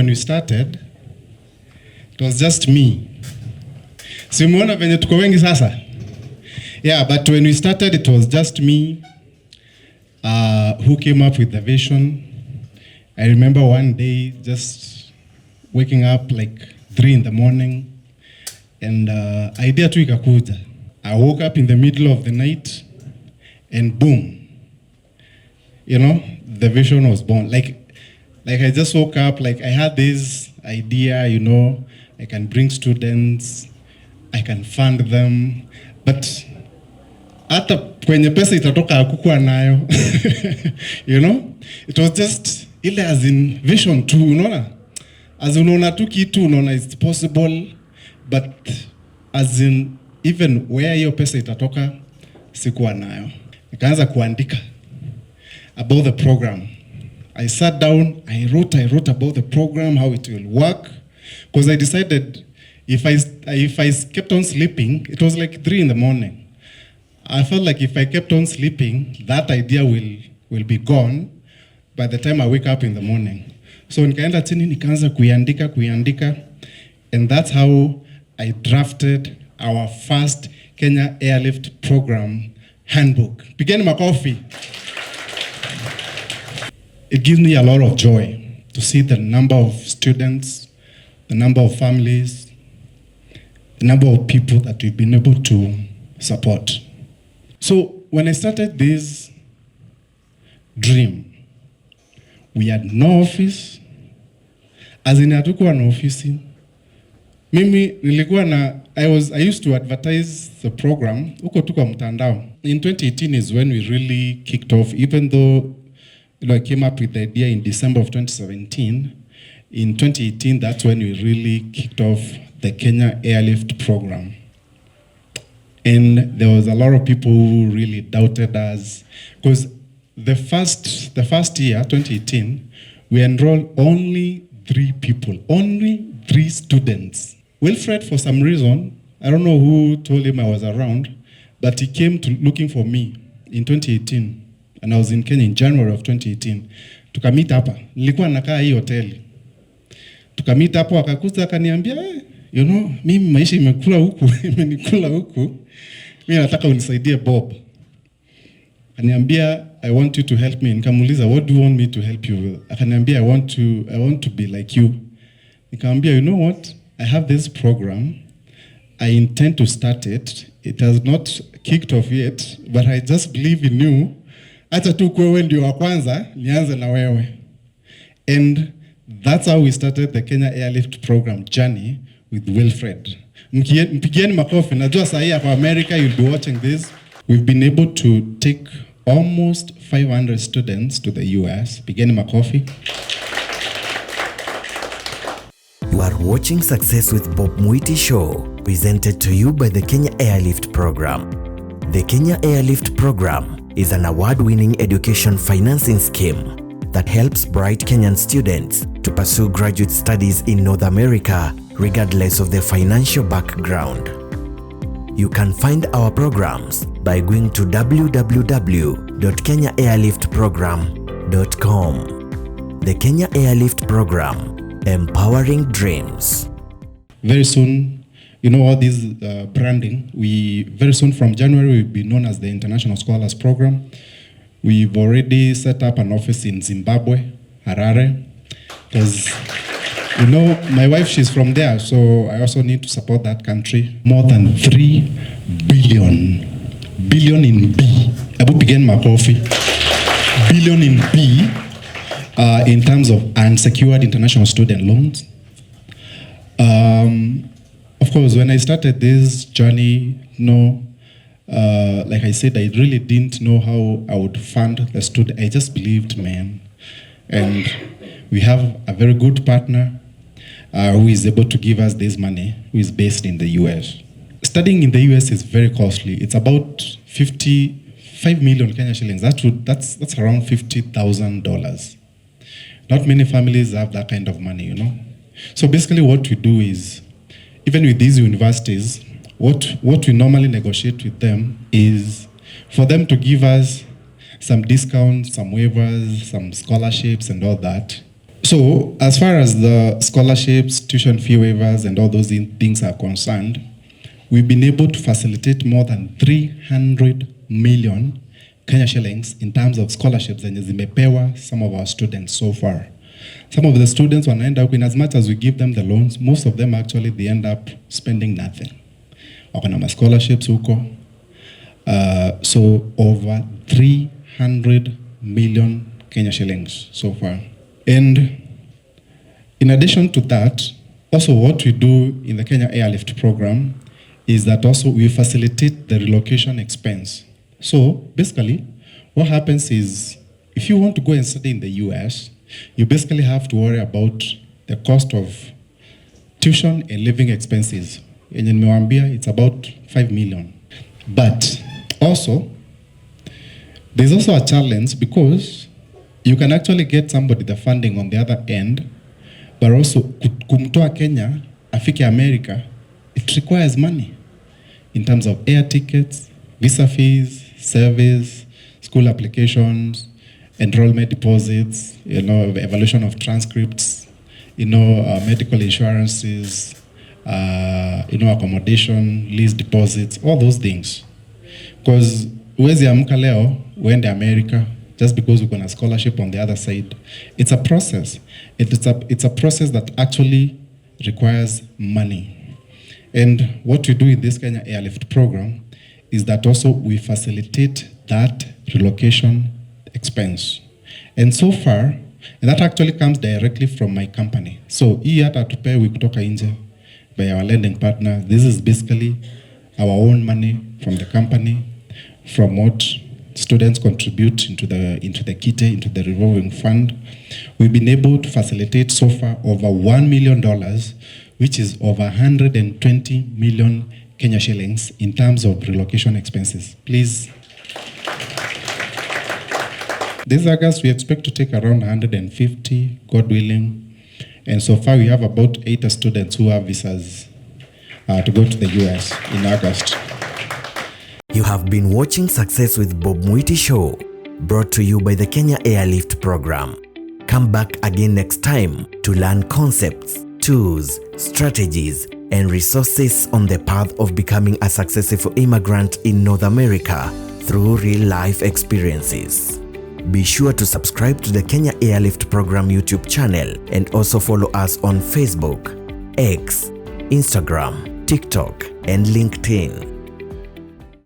we started, it was just me. Simuona venye tuko wengi sasa? Yeah, but when we started, it was just me who came up with the vision. I remember one day just waking up like 3 in the morning and idea tu ikakuja. I woke up in the middle of the night and boom, you know, the vision was born. Like I just woke up, like I had this idea, you know, I can bring students, I can fund them, but hata kwenye pesa itatoka hakukuwa nayo. You know, it was just ile as in vision tu, unaona? As unaona tu kitu, unaona it's possible, but as in even where hiyo pesa itatoka sikuwa nayo. Nikaanza kuandika about the program. I sat down, I wrote about the program, how it will work, because I decided if I kept on sleeping, it was like 3 in the morning. I felt like if I kept on sleeping, that idea will be gone by the time I wake up in the morning. So nikaenda chini nikaanza kuiandika, and that's how I drafted our first Kenya Airlift program handbook. Pigeni makofi. It gives me a lot of joy to see the number of students, the number of families, the number of people that we've been able to support. So when I started this dream, we had no office. As in hatukuwa na ofisi. Mimi nilikuwa na I used to advertise the program huko tu kwa mtandao. In 2018 is when we really kicked off, even though I came up with the idea in December of 2017. In 2018, that's when we really kicked off the Kenya Airlift program. And there was a lot of people who really doubted us, because the first year, 2018, we enrolled only 3 people, only 3 students. Wilfred, for some reason, I don't know who told him I was around, but he came to looking for me in 2018, and I was in Kenya in January of 2018. Tukamita hapa, nilikuwa nakaa hii hoteli. Tukamita hapo, akakuja akaniambia, you know, mimi maisha imekula huku, imenikula huku. Mimi nataka unisaidie Bob. Akaniambia, I want you to help me. Nikamuuliza, what do you want me to help you with? Akaniambia, I want to be like you. Nikamwambia, you know what? I have this program. I intend to start it. It has not kicked off yet, but I just believe in you. Acha tu kwewe ndio wa kwanza, nianze na wewe. And that's how we started the Kenya Airlift program journey with Wilfred. Mpigieni makofi. Najua saa hii kwa America you'll be watching this. We've been able to take almost 500 students to the US. Pigeni makofi. You are watching Success with Bob Mwiti Show, presented to you by the Kenya Airlift program. The Kenya Airlift program is an award-winning education financing scheme that helps bright Kenyan students to pursue graduate studies in North America regardless of their financial background. You can find our programs by going to www.kenyaairliftprogram.com. The Kenya Airlift program, empowering dreams. Very soon, you know, all this branding, very soon from January we'll be known as the International Scholars Program. We've already set up an office in Zimbabwe, Harare, because, you know, my wife, she's from there, so I also need to support that country. More than 3 billion in B. Abu begin my coffee. Billion in B in terms of unsecured international student loans. Of course, when I started this journey, like I said, I really didn't know how I would fund the student. I just believed, man. And we have a very good partner who is able to give us this money, who is based in the US. Studying in the US is very costly. It's about 55 million Kenya shillings. That's around $50,000. Not many families have that kind of money, you know. So basically what we do is, even with these universities, what we normally negotiate with them is for them to give us some discounts, some waivers, some scholarships and all that. So as far as the scholarships, tuition fee waivers, and all those things are concerned, we've been able to facilitate more than 300 million Kenya shillings in terms of scholarships zenye zimepewa some of our students so far. Some of the students when end up in, as much as we give them the loans, most of them actually they end up spending nothing. Wakona ma scholarships huko. So over 300 million Kenya shillings so far. And in addition to that, also what we do in the Kenya Airlift program is that also we facilitate the relocation expense. So basically, what happens is if you want to go and study in the US, you basically have to worry about the cost of tuition and living expenses. In Mwambia, it's about 5 million. But also, there's also a challenge because you can actually get somebody the funding on the other end, but also kumtoa Kenya, afike America, it requires money in terms of air tickets, visa fees, service, school applications, enrollment deposits, evaluation of transcripts, medical insurances, accommodation, lease deposits, all those things. Because huwezi amka leo uende America just because we're going to scholarship on the other side. It's a process. It's a process that actually requires money. And what we do in this Kenya Airlift program is that also we facilitate that relocation expense. And so far, and that actually comes directly from my company. So hii hata tupewi kutoka nje by our lending partner. This is basically our own money from the company, from what students contribute into the kite, into the revolving fund. We've been able to facilitate so far over $1 million, which is over 120 million Kenya shillings in terms of relocation expenses. Please. This August, we expect to take around 150, God willing. And so far, we have about 80 students who have visas to go to the US in August. You have been watching Success with Bob Mwiti Show, brought to you by the Kenya Airlift program. Come back again next time to learn concepts, tools, strategies, and resources on the path of becoming a successful immigrant in North America through real-life experiences. Be sure to subscribe to the Kenya Airlift program YouTube channel and also follow us on Facebook, X, Instagram, TikTok, and LinkedIn.